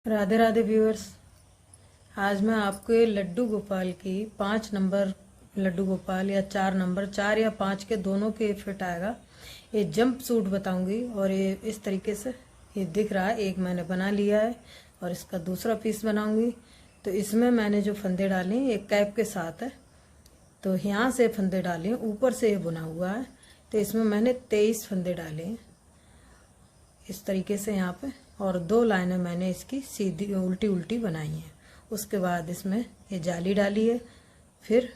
Radhe Radhe viewers. आज मैं आपको ये लड्डू गोपाल की 5 नंबर लड्डू गोपाल या 4 नंबर 4 या 5 के दोनों के फिट आएगा ये जंप सूट बताऊंगी। और ये इस तरीके से ये दिख रहा है, एक मैंने बना लिया है और इसका दूसरा पीस बनाऊंगी। तो इसमें मैंने जो फंदे डाले एक कैप के साथ है, तो यहाँ से फंदे डाले, ऊपर से ये बुना हुआ है। तो इसमें मैंने 23 फंदे डाले हैं इस तरीके से यहाँ पे, और 2 लाइनें मैंने इसकी सीधी उल्टी उल्टी बनाई हैं। उसके बाद इसमें ये जाली डाली है, फिर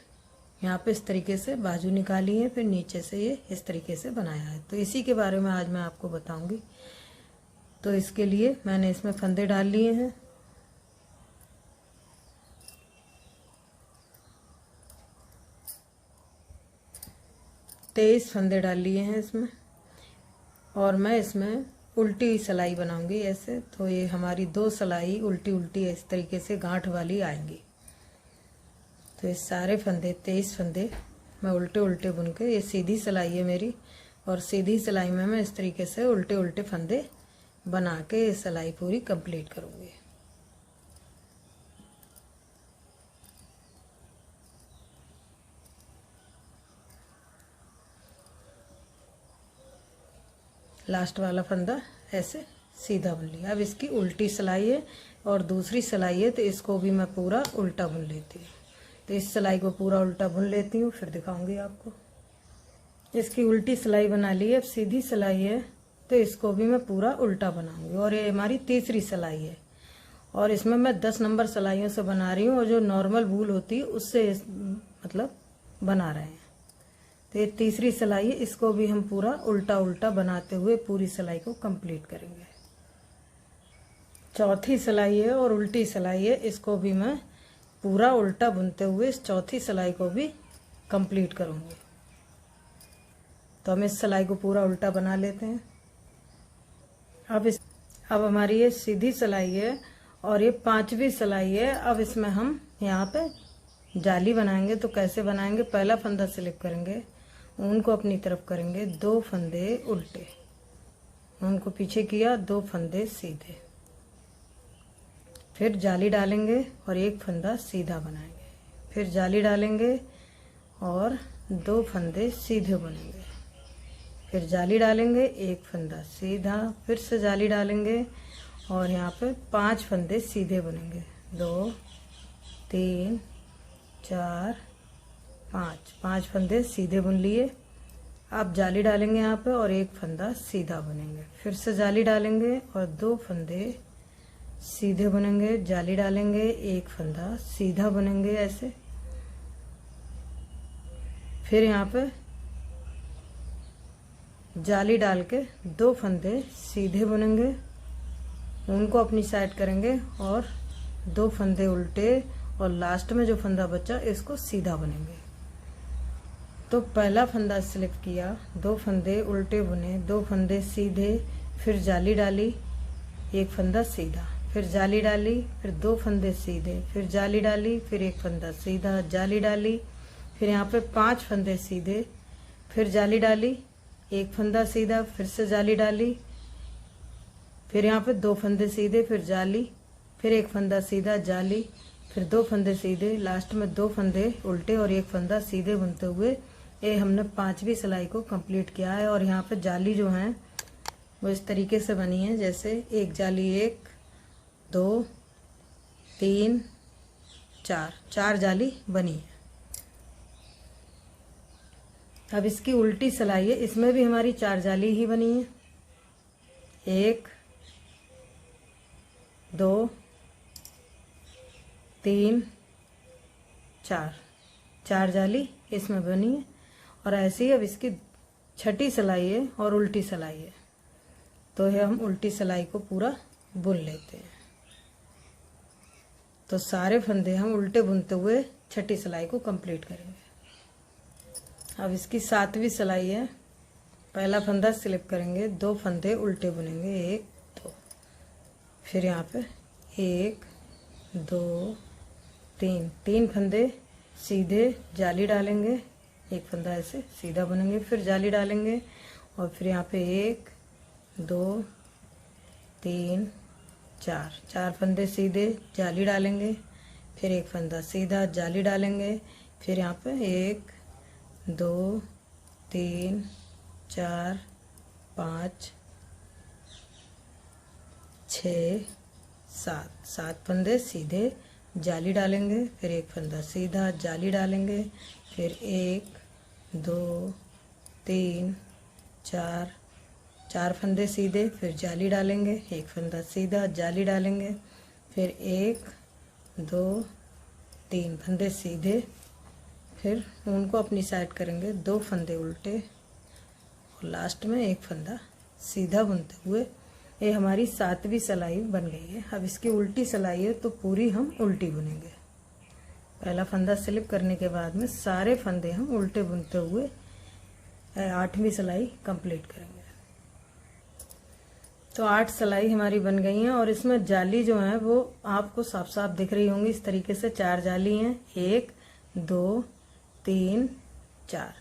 यहाँ पे इस तरीके से बाजू निकाली है, फिर नीचे से ये इस तरीके से बनाया है। तो इसी के बारे में आज मैं आपको बताऊंगी। तो इसके लिए मैंने इसमें फंदे डाल लिए हैं। तेईस फंदे डाल लिए हैं इसमें, और मैं इसमें उल्टी सिलाई बनाऊंगी ऐसे। तो ये हमारी 2 सिलाई उल्टी उल्टी इस तरीके से गांठ वाली आएंगी। तो ये सारे फंदे 23 फंदे मैं उल्टे उल्टे बुन के, ये सीधी सिलाई है मेरी, और सीधी सिलाई में मैं इस तरीके से उल्टे उल्टे फंदे बना के ये सिलाई पूरी कंप्लीट करूंगी। लास्ट वाला फंदा ऐसे सीधा बुन लिया। अब इसकी उल्टी सिलाई है और दूसरी सिलाई है, तो इसको भी मैं पूरा उल्टा बुन लेती हूँ। तो इस सिलाई को पूरा उल्टा बुन लेती हूँ, फिर दिखाऊंगी आपको। इसकी उल्टी सिलाई बना ली है। अब सीधी सिलाई है, तो इसको भी मैं पूरा उल्टा बनाऊंगी। और ये हमारी तीसरी सिलाई है, और इसमें मैं 10 नंबर सिलाइयों से बना रही हूँ, और जो नॉर्मल वूल होती है उससे मतलब बना रहे हैं। तो ये तीसरी सिलाई है, इसको भी हम पूरा उल्टा उल्टा बनाते हुए पूरी सिलाई को कंप्लीट करेंगे। चौथी सिलाई है और उल्टी सिलाई है, इसको भी मैं पूरा उल्टा बुनते हुए इस चौथी सिलाई को भी कंप्लीट करूंगी। तो हम इस सिलाई को पूरा उल्टा बना लेते हैं। अब हमारी ये सीधी सिलाई है और ये 5वीं सिलाई है। अब इसमें हम यहाँ पे जाली बनाएंगे। तो कैसे बनाएंगे, पहला फंदा स्लिप करेंगे, ऊन को अपनी तरफ करेंगे, 2 फंदे उल्टे, ऊन को पीछे किया, 2 फंदे सीधे, फिर जाली डालेंगे और 1 फंदा सीधा बनाएंगे, फिर जाली डालेंगे और 2 फंदे सीधे बुनेंगे, फिर जाली डालेंगे, 1 फंदा सीधा, फिर से जाली डालेंगे और यहाँ पे 5 फंदे सीधे बुनेंगे। 2 3 4 5 फंदे सीधे बुन लिए। अब जाली डालेंगे यहाँ पे और 1 फंदा सीधा बुनेंगे, फिर से जाली डालेंगे और 2 फंदे सीधे बुनेंगे, जाली डालेंगे, 1 फंदा सीधा बुनेंगे ऐसे। फिर यहाँ पे जाली डाल के 2 फंदे सीधे बुनेंगे, उनको अपनी साइड करेंगे और 2 फंदे उल्टे, और लास्ट में जो फंदा बचा इसको सीधा बुनेंगे। तो पहला फंदा स्लिप किया, 2 फंदे उल्टे बुने, 2 फंदे सीधे, फिर जाली डाली, 1 फंदा सीधा, फिर जाली डाली, फिर 2 फंदे सीधे, फिर जाली डाली, फिर 1 फंदा सीधा, जाली डाली, फिर यहाँ पे 5 फंदे सीधे, फिर जाली डाली, 1 फंदा सीधा, फिर से जाली डाली, फिर यहाँ पे 2 फंदे सीधे, फिर जाली, फिर 1 फंदा सीधा, जाली, फिर 2 फंदे सीधे, लास्ट में 2 फंदे उल्टे और 1 फंदा सीधे बुनते हुए ये हमने 5वीं सिलाई को कंप्लीट किया है। और यहाँ पे जाली जो है वो इस तरीके से बनी है, जैसे एक जाली 1 2 3 4 जाली बनी है। अब इसकी उल्टी सिलाई है, इसमें भी हमारी 4 जाली ही बनी है। 1 2 3 4 जाली इसमें बनी है। और ऐसे ही अब इसकी 6ठी सिलाई है और उल्टी सिलाई है, तो ये हम उल्टी सिलाई को पूरा बुन लेते हैं। तो सारे फंदे हम उल्टे बुनते हुए 6ठी सिलाई को कंप्लीट करेंगे। अब इसकी 7वीं सिलाई है। पहला फंदा स्लिप करेंगे, 2 फंदे उल्टे बुनेंगे, 1 2, फिर यहाँ पे 1 2 3 फंदे सीधे, जाली डालेंगे, 1 फंदा ऐसे सीधा बुनेंगे, फिर जाली डालेंगे और फिर यहाँ पे 1 2 3 चार फंदे सीधे जाली डालेंगे, फिर एक फंदा सीधा जाली डालेंगे, फिर यहाँ पे 1 2 3 4 5 6 7 फंदे सीधे जाली डालेंगे, फिर एक फंदा सीधा जाली डालेंगे, फिर 1 2 3 4 फंदे सीधे, फिर जाली डालेंगे, एक फंदा सीधा जाली डालेंगे, फिर 1 2 3 फंदे सीधे, फिर उनको अपनी साइड करेंगे, 2 फंदे उल्टे और लास्ट में एक फंदा सीधा बुनते हुए ये हमारी 7वीं सिलाई बन गई है। अब इसकी उल्टी सिलाई है तो पूरी हम उल्टी बुनेंगे। पहला फंदा स्लिप करने के बाद में सारे फंदे हम उल्टे बुनते हुए 8वीं सिलाई कंप्लीट करेंगे। तो 8 सिलाई हमारी बन गई हैं और इसमें जाली जो है वो आपको साफ साफ दिख रही होंगी। इस तरीके से 4 जाली हैं, 1 2 3 4।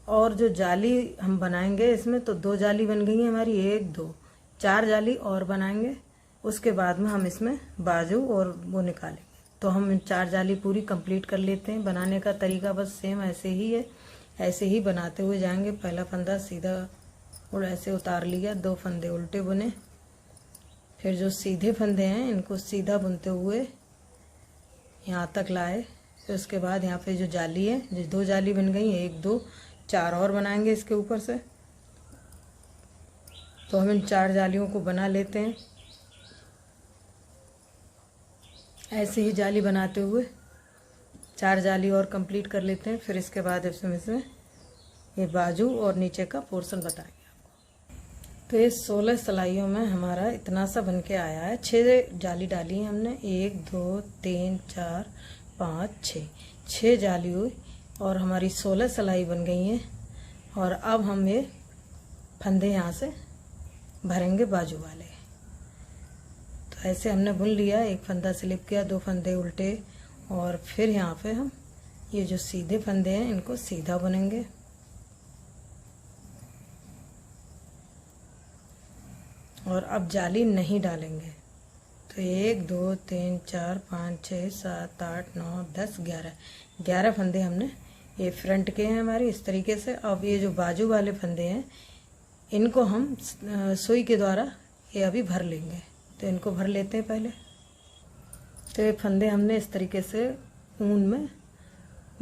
और जो जाली हम बनाएंगे इसमें तो 2 जाली बन गई हैं हमारी, 1 2 4 जाली और बनाएंगे। उसके बाद में हम इसमें बाजू और वो निकालेंगे। तो हम 4 जाली पूरी कंप्लीट कर लेते हैं। बनाने का तरीका बस सेम ऐसे ही है, ऐसे ही बनाते हुए जाएंगे। पहला फंदा सीधा और ऐसे उतार लिया, 2 फंदे उल्टे बुने, फिर जो सीधे फंदे हैं इनको सीधा बुनते हुए यहाँ तक लाए। फिर उसके बाद यहाँ पे जो जाली है, जो 2 जाली बन गई, 1 2 4 और बनाएंगे इसके ऊपर से। तो हम इन 4 जालियों को बना लेते हैं। ऐसे ही जाली बनाते हुए 4 जाली और कंप्लीट कर लेते हैं। फिर इसके बाद इसमें से ये बाजू और नीचे का पोर्शन बताएंगे आपको। तो ये 16 सिलाइयों में हमारा इतना सा बन के आया है। 6 जाली डाली है हमने, 1 2 3 4 5 6 जाली हुई और हमारी 16 सिलाई बन गई हैं। और अब हम ये फंदे यहाँ से भरेंगे बाजू वाले। तो ऐसे हमने बुन लिया, एक फंदा स्लिप किया, 2 फंदे उल्टे और फिर यहाँ पे हम ये जो सीधे फंदे हैं इनको सीधा बुनेंगे। और अब जाली नहीं डालेंगे। तो 1 2 3 4 5 6 7 8 9 10 11 फंदे हमने ये फ्रंट के हैं हमारे इस तरीके से। अब ये जो बाजू वाले फंदे हैं इनको हम सुई के द्वारा ये अभी भर लेंगे। तो इनको भर लेते हैं पहले। तो ये फंदे हमने इस तरीके से ऊन में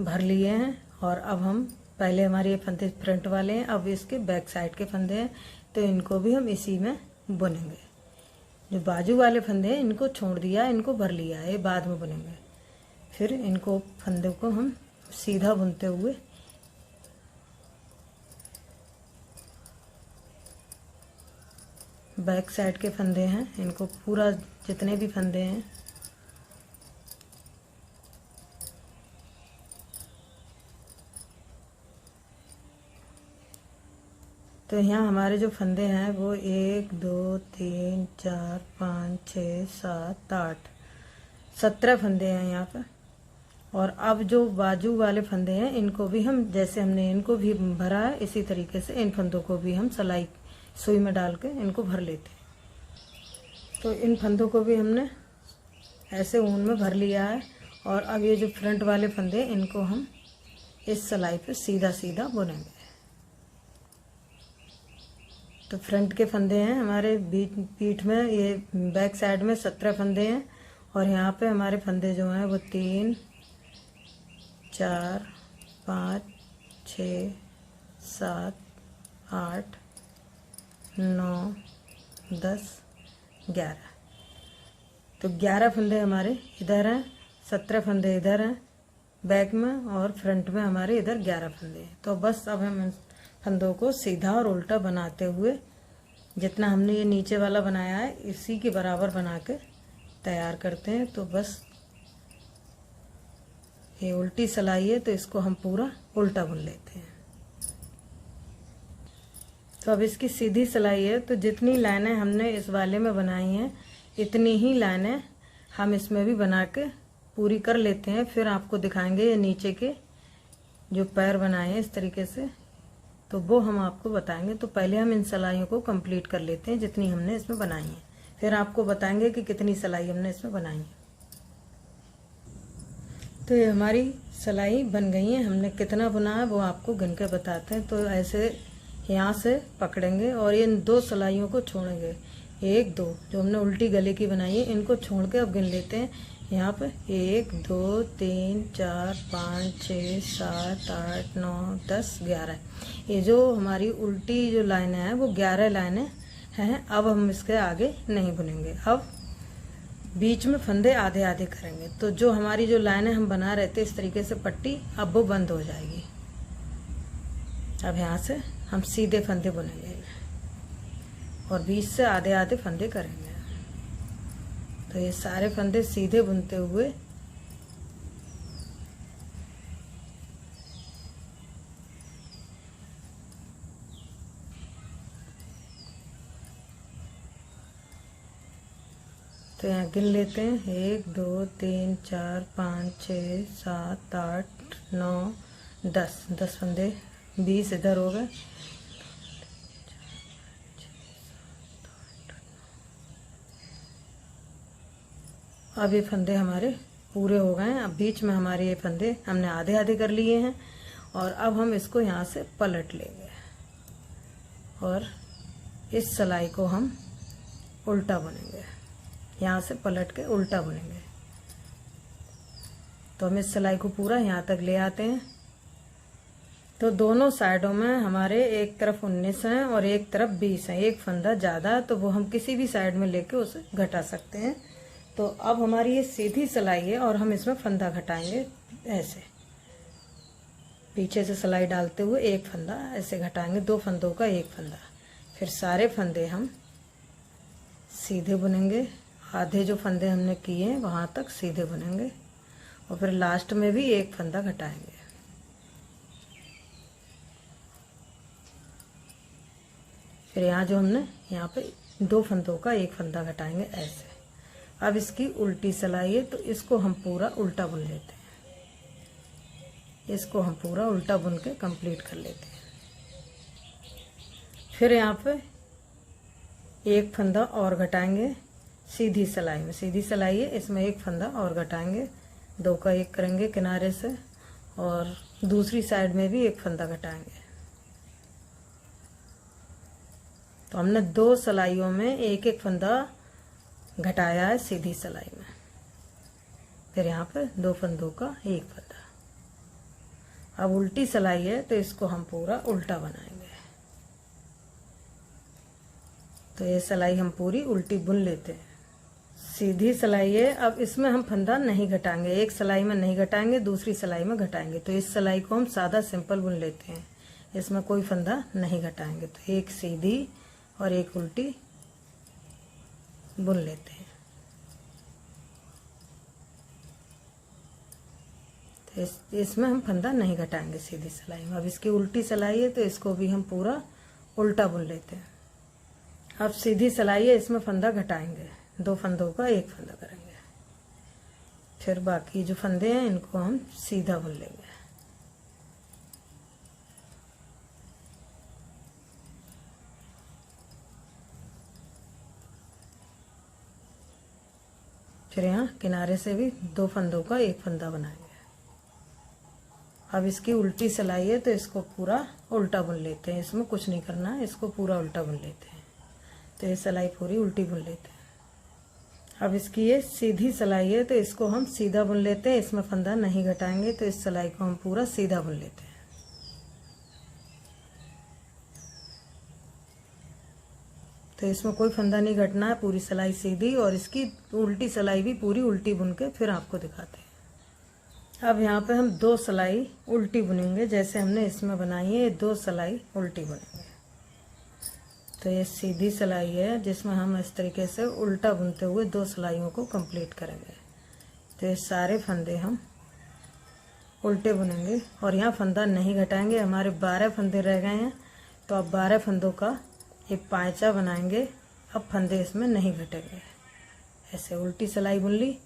भर लिए हैं। और अब हम पहले हमारे ये फंदे फ्रंट वाले हैं, अब इसके बैक साइड के फंदे हैं तो इनको भी हम इसी में बुनेंगे। जो बाजू वाले फंदे हैं इनको छोड़ दिया, इनको भर लिया है, बाद में बुनेंगे। फिर इनको फंदे को हम सीधा बुनते हुए बैक साइड के फंदे हैं इनको पूरा जितने भी फंदे हैं तो यहाँ हमारे जो फंदे हैं वो 1 2 3 4 5 6 7 8 17 फंदे हैं यहाँ पर। और अब जो बाजू वाले फंदे हैं इनको भी हम जैसे हमने इनको भी भरा है इसी तरीके से इन फंदों को भी हम सिलाई सुई में डाल के इनको भर लेते हैं। तो इन फंदों को भी हमने ऐसे ऊन में भर लिया है। और अब ये जो फ्रंट वाले फंदे इनको हम इस सिलाई पे सीधा सीधा बुनेंगे। तो फ्रंट के फंदे हैं हमारे पीठ में, ये बैक साइड में 17 फंदे हैं। और यहाँ पे हमारे फंदे जो हैं वो 3 4 5 6 7 8 9 10 11। तो 11 फंदे हमारे इधर हैं, 17 फंदे इधर हैं बैक में और फ्रंट में हमारे इधर 11 फंदे हैं। तो बस अब हम फंदों को सीधा और उल्टा बनाते हुए जितना हमने ये नीचे वाला बनाया है इसी के बराबर बना के तैयार करते हैं। तो बस ये उल्टी सिलाई है तो इसको हम पूरा उल्टा बुन लेते हैं। तो अब इसकी सीधी सिलाई है तो जितनी लाइनें हमने इस वाले में बनाई हैं इतनी ही लाइनें हम इसमें भी बना के पूरी कर लेते हैं। फिर आपको दिखाएंगे ये नीचे के जो पैर बनाए हैं इस तरीके से, तो वो हम आपको बताएंगे। तो पहले हम इन सिलाइयों को कंप्लीट कर लेते हैं जितनी हमने इसमें बनाई है, फिर आपको बताएंगे कि कितनी सिलाई हमने इसमें बनाई है। तो ये हमारी सिलाई बन गई है। हमने कितना बुना है वो आपको गिन के बताते हैं। तो ऐसे यहाँ से पकड़ेंगे और इन 2 सिलाइयों को छोड़ेंगे, 1 2 जो हमने उल्टी गले की बनाई है, इनको छोड़ के अब गिन लेते हैं। यहाँ पे 1 2 3 4 5 6 7 8 9 10 11। ये जो हमारी उल्टी जो लाइनें हैं वो 11 लाइनें हैं। अब हम इसके आगे नहीं बुनेंगे। अब बीच में फंदे आधे आधे करेंगे। तो जो हमारी जो लाइनें हम बना रहे थे इस तरीके से पट्टी, अब वो बंद हो जाएगी। अब यहाँ से हम सीधे फंदे बुनेंगे और बीच से आधे आधे फंदे करेंगे। तो ये सारे फंदे सीधे बुनते हुए तो यहाँ गिन लेते हैं 1 2 3 4 5 6 7 8 9 10 10 फंदे, 20 इधर हो गए। अब ये फंदे हमारे पूरे हो गए हैं। अब बीच में हमारे ये फंदे हमने आधे आधे कर लिए हैं और अब हम इसको यहाँ से पलट लेंगे और इस सिलाई को हम उल्टा बुनेंगे। यहाँ से पलट के उल्टा बुनेंगे। तो हम इस सिलाई को पूरा यहाँ तक ले आते हैं। तो दोनों साइडों में हमारे एक तरफ 19 है और एक तरफ 20 है। एक फंदा ज़्यादा तो वो हम किसी भी साइड में लेके उसे घटा सकते हैं। तो अब हमारी ये सीधी सिलाई है और हम इसमें फंदा घटाएंगे ऐसे, पीछे से सिलाई डालते हुए एक फंदा ऐसे घटाएंगे, 2 फंदों का एक फंदा। फिर सारे फंदे हम सीधे बुनेंगे, आधे जो फंदे हमने किए हैं वहाँ तक सीधे बुनेंगे और फिर लास्ट में भी एक फंदा घटाएंगे। फिर यहाँ जो हमने यहाँ पे 2 फंदों का एक फंदा घटाएंगे ऐसे। अब इसकी उल्टी सिलाई है तो इसको हम पूरा उल्टा बुन लेते हैं। इसको हम पूरा उल्टा बुन के कंप्लीट कर लेते हैं। फिर यहाँ पे एक फंदा और घटाएंगे सीधी सिलाई में। सीधी सिलाई है, इसमें एक फंदा और घटाएंगे, 2 का 1 करेंगे किनारे से और दूसरी साइड में भी एक फंदा घटाएंगे। तो हमने 2 सिलाइयों में एक एक फंदा घटाया है सीधी सिलाई में। फिर यहाँ पे 2 फंदों का एक फंदा। अब उल्टी सिलाई है तो इसको हम पूरा उल्टा बनाएंगे। तो ये सिलाई हम पूरी उल्टी बुन लेते हैं। सीधी सिलाई है, अब इसमें हम फंदा नहीं घटाएंगे, एक सिलाई में नहीं घटाएंगे, दूसरी सिलाई में घटाएंगे। तो इस सिलाई को हम सादा सिंपल बुन लेते हैं, इसमें कोई फंदा नहीं घटाएंगे। तो एक सीधी और एक उल्टी बुन लेते हैं। तो इसमें हम फंदा नहीं घटाएंगे सीधी सिलाई में। अब इसकी उल्टी सिलाई है तो इसको भी हम पूरा उल्टा बुन लेते हैं। अब सीधी सिलाई है, इसमें फंदा घटाएंगे, 2 फंदों का एक फंदा करेंगे। फिर बाकी जो फंदे हैं इनको हम सीधा बुन लेंगे। फिर यहाँ किनारे से भी 2 फंदों का एक फंदा बनाएंगे। अब इसकी उल्टी सिलाई है तो इसको पूरा उल्टा बुन लेते हैं। इसमें कुछ नहीं करना है, इसको पूरा उल्टा बुन लेते हैं। तो ये सिलाई पूरी उल्टी बुन लेते हैं। अब इसकी ये सीधी सिलाई है तो इसको हम सीधा बुन लेते हैं, इसमें फंदा नहीं घटाएंगे। तो इस सिलाई को हम पूरा सीधा बुन लेते हैं। तो इसमें कोई फंदा नहीं घटना है, पूरी सिलाई सीधी और इसकी उल्टी सिलाई भी पूरी उल्टी बुन के फिर आपको दिखाते हैं। अब यहाँ पे हम 2 सिलाई उल्टी बुनेंगे, जैसे हमने इसमें बनाई है 2 सिलाई उल्टी बुनेंगे। तो ये सीधी सिलाई है जिसमें हम इस तरीके से उल्टा बुनते हुए 2 सिलाइयों को कंप्लीट करेंगे। तो ये सारे फंदे हम उल्टे बुनेंगे और यहाँ फंदा नहीं घटाएंगे। हमारे 12 फंदे रह गए हैं तो अब 12 फंदों का ये पांचा बनाएंगे। अब फंदे इसमें नहीं घटेंगे। ऐसे उल्टी सिलाई बुन ली।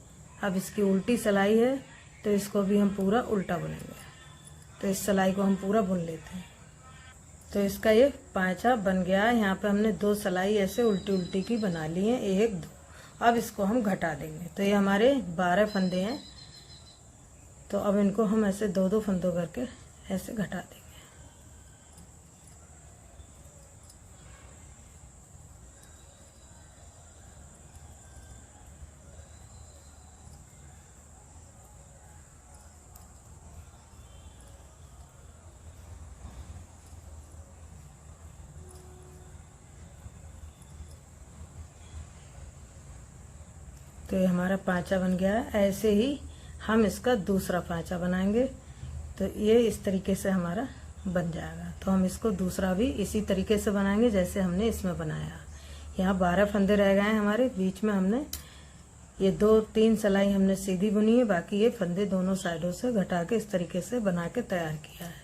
अब इसकी उल्टी सिलाई है तो इसको भी हम पूरा उल्टा बुनेंगे। तो इस सिलाई को हम पूरा बुन लेते हैं। तो इसका ये पांचा बन गया है। यहाँ पे हमने 2 सिलाई ऐसे उल्टी उल्टी की बना ली है, 1 2। अब इसको हम घटा देंगे। तो ये हमारे 12 फंदे हैं। तो अब इनको हम ऐसे 2-2 फंदों करके ऐसे घटा देंगे। तो ये हमारा पांचा बन गया है। ऐसे ही हम इसका दूसरा पांचा बनाएंगे। तो ये इस तरीके से हमारा बन जाएगा। तो हम इसको दूसरा भी इसी तरीके से बनाएंगे जैसे हमने इसमें बनाया। यहाँ 12 फंदे रह गए हैं हमारे। बीच में हमने ये 2-3 सिलाई हमने सीधी बुनी है, बाकी ये फंदे दोनों साइडों से घटा के इस तरीके से बना के तैयार किया है।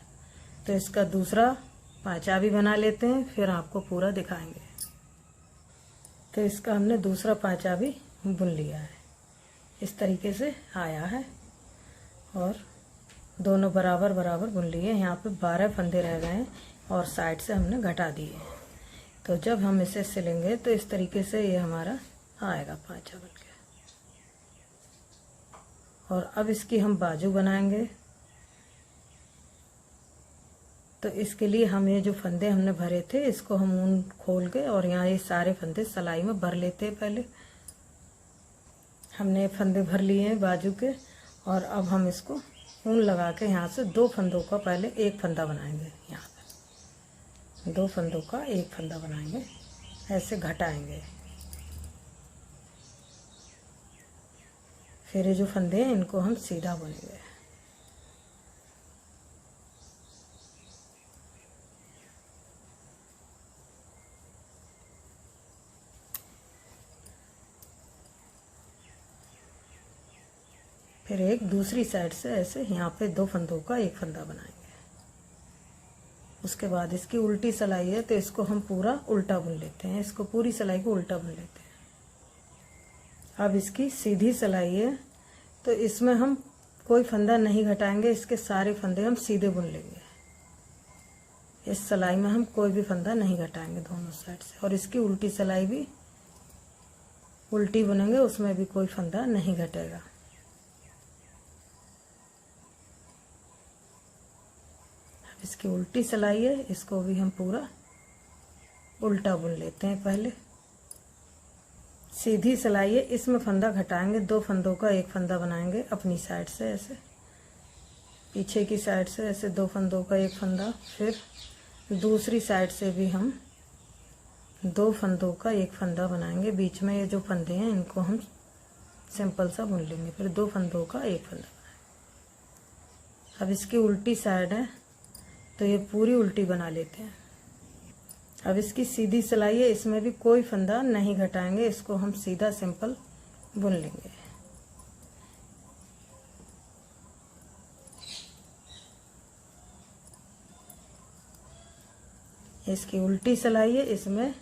तो इसका दूसरा पांचा भी बना लेते हैं, फिर आपको पूरा दिखाएंगे। तो इसका हमने दूसरा पांचा भी बुन लिया है। इस तरीके से आया है और दोनों बराबर बराबर बुन लिए। यहाँ पे 12 फंदे रह गए हैं और साइड से हमने घटा दिए। तो जब हम इसे सिलेंगे तो इस तरीके से ये हमारा आएगा पांचा बन के। और अब इसकी हम बाजू बनाएंगे। तो इसके लिए हम ये जो फंदे हमने भरे थे इसको हम ऊन खोल के और यहाँ ये सारे फंदे सिलाई में भर लेते हैं। पहले हमने फंदे भर लिए हैं बाजू के, और अब हम इसको ऊन लगा के यहाँ से 2 फंदों का पहले 1 फंदा बनाएंगे। यहाँ पे 2 फंदों का 1 फंदा बनाएंगे, ऐसे घटाएंगे। फिर ये जो फंदे हैं इनको हम सीधा बुनेंगे। फिर एक दूसरी साइड से ऐसे यहाँ पे 2 फंदों का 1 फंदा बनाएंगे। उसके बाद इसकी उल्टी सिलाई है तो इसको हम पूरा उल्टा बुन लेते हैं। इसको पूरी सिलाई को उल्टा बुन लेते हैं। अब इसकी सीधी सिलाई है तो इसमें हम कोई फंदा नहीं घटाएंगे, इसके सारे फंदे हम सीधे बुन लेंगे। इस सिलाई में हम कोई भी फंदा नहीं घटाएंगे दोनों साइड से। और इसकी उल्टी सिलाई भी उल्टी बुनेंगे, उसमें भी कोई फंदा नहीं घटेगा। इसकी उल्टी सिलाई है, इसको भी हम पूरा उल्टा बुन लेते हैं। पहले सीधी सिलाई है, इसमें फंदा घटाएंगे, 2 फंदों का 1 फंदा बनाएंगे अपनी साइड से ऐसे, पीछे की साइड से ऐसे 2 फंदों का 1 फंदा। फिर दूसरी साइड से भी हम 2 फंदों का 1 फंदा बनाएंगे। बीच में ये जो फंदे हैं इनको हम सिंपल सा बुन लेंगे। फिर 2 फंदों का 1 फंदा बनाएंगे। अब इसकी उल्टी साइड है तो ये पूरी उल्टी बना लेते हैं। अब इसकी सीधी सिलाई है, इसमें भी कोई फंदा नहीं घटाएंगे, इसको हम सीधा सिंपल बुन लेंगे। इसकी उल्टी सिलाई है, इसमें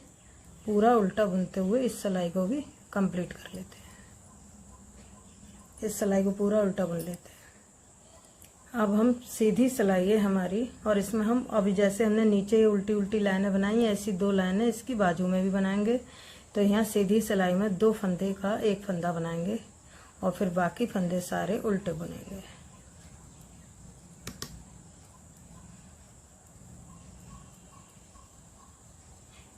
पूरा उल्टा बुनते हुए इस सिलाई को भी कंप्लीट कर लेते हैं। इस सिलाई को पूरा उल्टा बुन लेते हैं। अब हम सीधी सिलाई है हमारी, और इसमें हम अभी जैसे हमने नीचे उल्टी उल्टी लाइनें बनाई हैं, ऐसी 2 लाइनें इसकी बाजू में भी बनाएंगे। तो यहाँ सीधी सिलाई में 2 फंदे का 1 फंदा बनाएंगे और फिर बाकी फंदे सारे उल्टे बुनेंगे।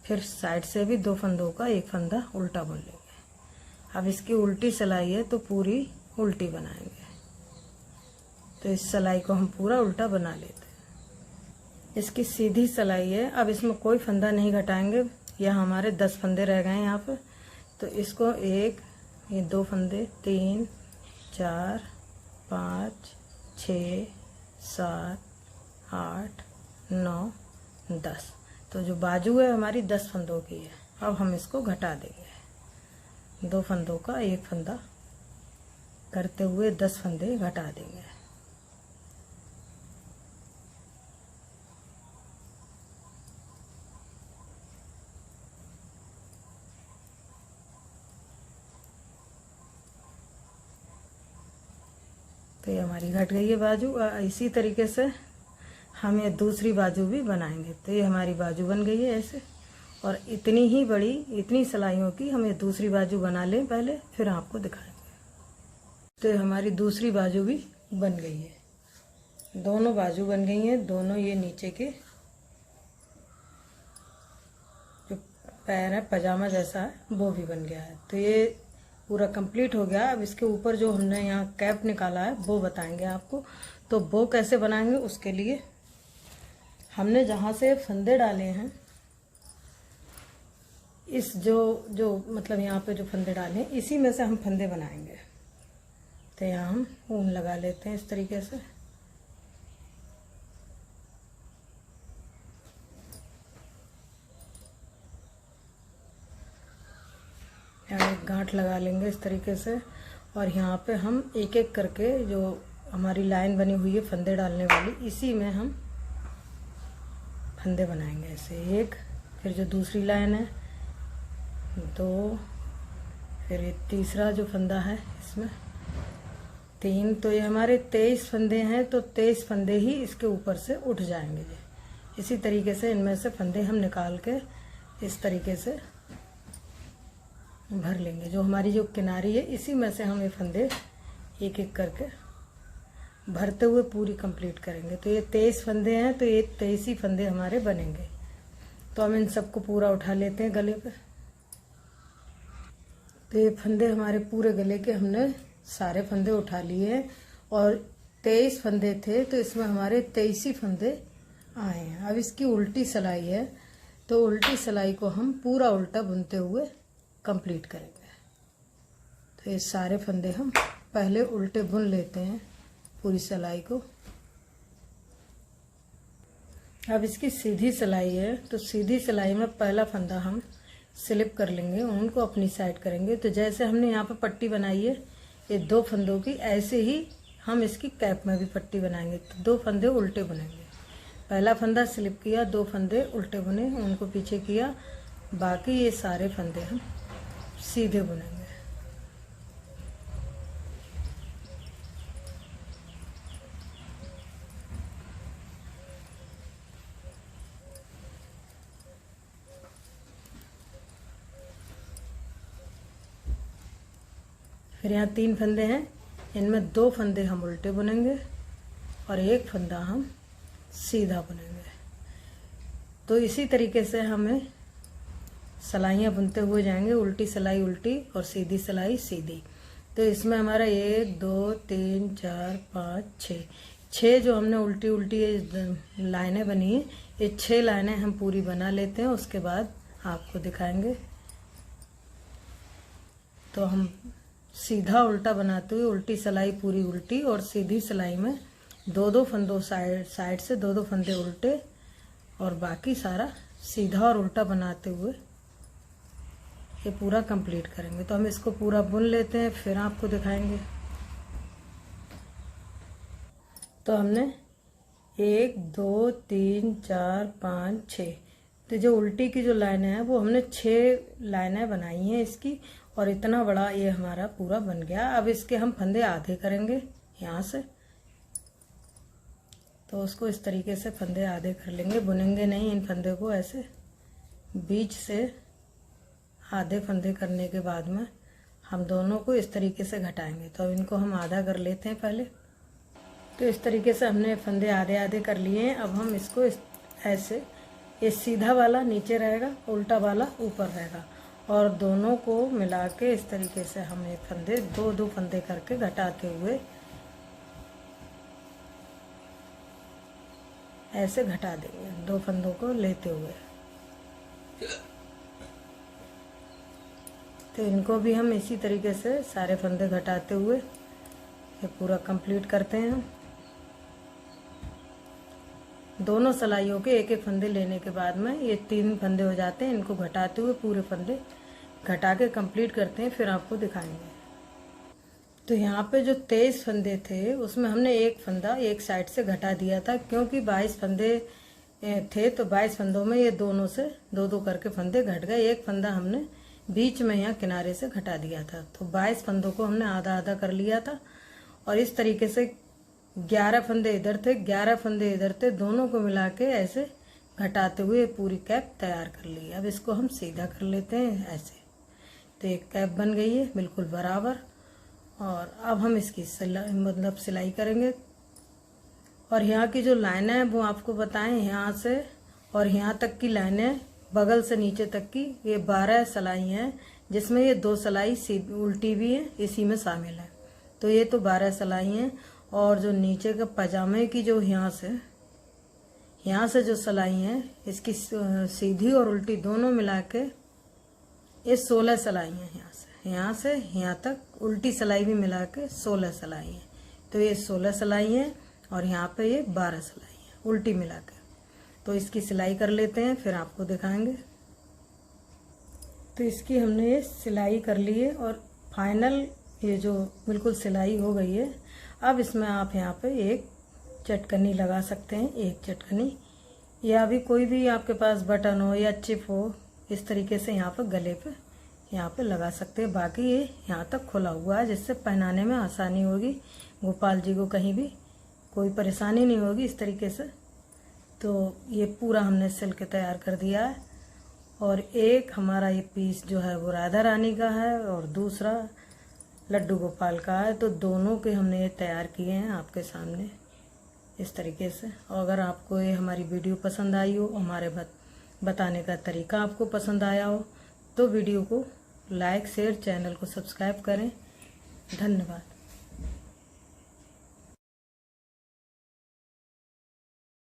फिर साइड से भी 2 फंदों का 1 फंदा उल्टा बुन लेंगे। अब इसकी उल्टी सिलाई है तो पूरी उल्टी बनाएंगे। तो इस सिलाई को हम पूरा उल्टा बना लेते हैं। इसकी सीधी सिलाई है, अब इसमें कोई फंदा नहीं घटाएंगे। यह हमारे 10 फंदे रह गए हैं यहाँ पे। तो इसको 1, ये 2 फंदे, 3, 4, 5, 6, 7, 8, 9, 10। तो जो बाजू है हमारी 10 फंदों की है। अब हम इसको घटा देंगे। 2 फंदों का 1 फंदा करते हुए 10 फंदे घटा देंगे। तो ये हमारी घट गई है बाजू। इसी तरीके से हम ये दूसरी बाजू भी बनाएंगे। तो ये हमारी बाजू बन गई है ऐसे, और इतनी ही बड़ी, इतनी सिलाइयों की हम ये दूसरी बाजू बना लें पहले, फिर आपको दिखाएंगे। तो ये हमारी दूसरी बाजू भी बन गई है, दोनों बाजू बन गई हैं। दोनों ये नीचे के जो पैर है पजामा जैसा है वो भी बन गया है। तो ये पूरा कंप्लीट हो गया। अब इसके ऊपर जो हमने यहाँ कैप निकाला है वो बताएंगे आपको। तो वो कैसे बनाएंगे, उसके लिए हमने जहाँ से फंदे डाले हैं, इस जो मतलब यहाँ पे जो फंदे डाले हैं, इसी में से हम फंदे बनाएंगे। तो यहाँ हम ऊन लगा लेते हैं इस तरीके से। यहाँ एक गांठ लगा लेंगे इस तरीके से, और यहाँ पे हम एक एक करके जो हमारी लाइन बनी हुई है फंदे डालने वाली, इसी में हम फंदे बनाएंगे ऐसे। एक, फिर जो दूसरी लाइन है 2, फिर ये तीसरा जो फंदा है इसमें 3। तो ये हमारे 23 फंदे हैं। तो 23 फंदे ही इसके ऊपर से उठ जाएंगे। ये इसी तरीके से इनमें से फंदे हम निकाल के इस तरीके से भर लेंगे। जो हमारी जो किनारी है, इसी में से हम ये फंदे एक एक करके भरते हुए पूरी कंप्लीट करेंगे। तो ये 23 फंदे हैं, तो ये 23 ही फंदे हमारे बनेंगे। तो हम इन सबको पूरा उठा लेते हैं गले पे। तो ये फंदे हमारे पूरे गले के हमने सारे फंदे उठा लिए हैं, और 23 फंदे थे, तो इसमें हमारे 23 ही फंदे आए हैं। अब इसकी उल्टी सिलाई है, तो उल्टी सिलाई को हम पूरा उल्टा बुनते हुए कंप्लीट करेंगे। तो ये सारे फंदे हम पहले उल्टे बुन लेते हैं पूरी सिलाई को। अब इसकी सीधी सिलाई है, तो सीधी सिलाई में पहला फंदा हम स्लिप कर लेंगे, उनको अपनी साइड करेंगे। तो जैसे हमने यहाँ पे पट्टी बनाई है ये 2 फंदों की, ऐसे ही हम इसकी कैप में भी पट्टी बनाएंगे। तो 2 फंदे उल्टे बुनेंगे। पहला फंदा स्लिप किया, 2 फंदे उल्टे बुने, उनको पीछे किया, बाकी ये सारे फंदे हम सीधे बुनेंगे। फिर यहाँ 3 फंदे हैं, इनमें 2 फंदे हम उल्टे बुनेंगे और 1 फंदा हम सीधा बुनेंगे। तो इसी तरीके से हमें सिलाइयाँ बुनते हुए जाएंगे, उल्टी सिलाई उल्टी और सीधी सिलाई सीधी। तो इसमें हमारा 1 2 3 4 5 6 जो हमने उल्टी उल्टी लाइनें बनी है, ये 6 लाइनें हम पूरी बना लेते हैं, उसके बाद आपको दिखाएंगे। तो हम सीधा उल्टा बनाते हुए उल्टी सिलाई पूरी उल्टी और सीधी सिलाई में 2-2 फंदों साइड से 2-2 फंदे उल्टे और बाकी सारा सीधा और उल्टा बनाते हुए ये पूरा कंप्लीट करेंगे। तो हम इसको पूरा बुन लेते हैं, फिर आपको दिखाएंगे। तो हमने 1 2 3 4 5 6, तो जो उल्टी की जो लाइनें हैं वो हमने 6 लाइनें बनाई हैं इसकी, और इतना बड़ा ये हमारा पूरा बन गया। अब इसके हम फंदे आधे करेंगे यहाँ से, तो उसको इस तरीके से फंदे आधे कर लेंगे, बुनेंगे नहीं इन फंदे को, ऐसे बीच से आधे फंदे करने के बाद में हम दोनों को इस तरीके से घटाएंगे। तो अब इनको हम आधा कर लेते हैं पहले। तो इस तरीके से हमने फंदे आधे आधे कर लिए हैं। अब हम इसको ऐसे, ये सीधा वाला नीचे रहेगा, उल्टा वाला ऊपर रहेगा, और दोनों को मिला के इस तरीके से हम ये फंदे 2-2 फंदे करके घटाते हुए ऐसे घटा देंगे, 2 फंदों को लेते हुए। तो इनको भी हम इसी तरीके से सारे फंदे घटाते हुए ये पूरा कंप्लीट करते हैं। दोनों सिलाइयों के 1-1 फंदे लेने के बाद में ये 3 फंदे हो जाते हैं, इनको घटाते हुए पूरे फंदे घटा के कंप्लीट करते हैं, फिर आपको दिखाएंगे। तो यहाँ पे जो 23 फंदे थे उसमें हमने 1 फंदा एक साइड से घटा दिया था, क्योंकि 22 फंदे थे, तो 22 फंदों में ये दोनों से 2-2 करके फंदे घट गए। 1 फंदा हमने बीच में यहाँ किनारे से घटा दिया था। तो 22 फंदों को हमने आधा आधा कर लिया था, और इस तरीके से 11 फंदे इधर थे, 11 फंदे इधर थे, दोनों को मिला के ऐसे घटाते हुए पूरी कैप तैयार कर ली। अब इसको हम सीधा कर लेते हैं ऐसे। तो एक कैप बन गई है बिल्कुल बराबर। और अब हम इसकी सिलाई करेंगे। और यहाँ की जो लाइन है वो आपको बताएं, यहाँ से और यहाँ तक की लाइनें बगल से नीचे तक की ये 12 सिलाई हैं, जिसमें ये 2 सिलाई उल्टी भी है, इसी में शामिल है। तो ये तो 12 सिलाई हैं। और जो नीचे का पजामे की जो यहाँ से जो सिलाई है, इसकी सीधी और उल्टी दोनों मिला के ये 16 सिलाई है। यहाँ से यहाँ तक उल्टी सिलाई भी मिला के 16 सिलाई है। तो ये 16 सिलाई है और यहाँ पे ये 12 सिलाई है उल्टी मिला के। तो इसकी सिलाई कर लेते हैं, फिर आपको दिखाएंगे। तो इसकी हमने ये सिलाई कर ली है और फाइनल ये जो बिल्कुल सिलाई हो गई है। अब इसमें आप यहाँ पे एक चटकनी लगा सकते हैं, एक चटकनी, या भी कोई भी आपके पास बटन हो या चिप हो, इस तरीके से यहाँ पे गले पे यहाँ पे लगा सकते हैं। बाकी ये यहाँ तक खुला हुआ है, जिससे पहनाने में आसानी होगी, गोपाल जी को कहीं भी कोई परेशानी नहीं होगी इस तरीके से। तो ये पूरा हमने सिल के तैयार कर दिया है। और एक हमारा ये पीस जो है वो राधा रानी का है और दूसरा लड्डू गोपाल का है। तो दोनों के हमने ये तैयार किए हैं आपके सामने इस तरीके से। और अगर आपको ये हमारी वीडियो पसंद आई हो, हमारे बताने का तरीका आपको पसंद आया हो, तो वीडियो को लाइक शेयर, चैनल को सब्सक्राइब करें। धन्यवाद।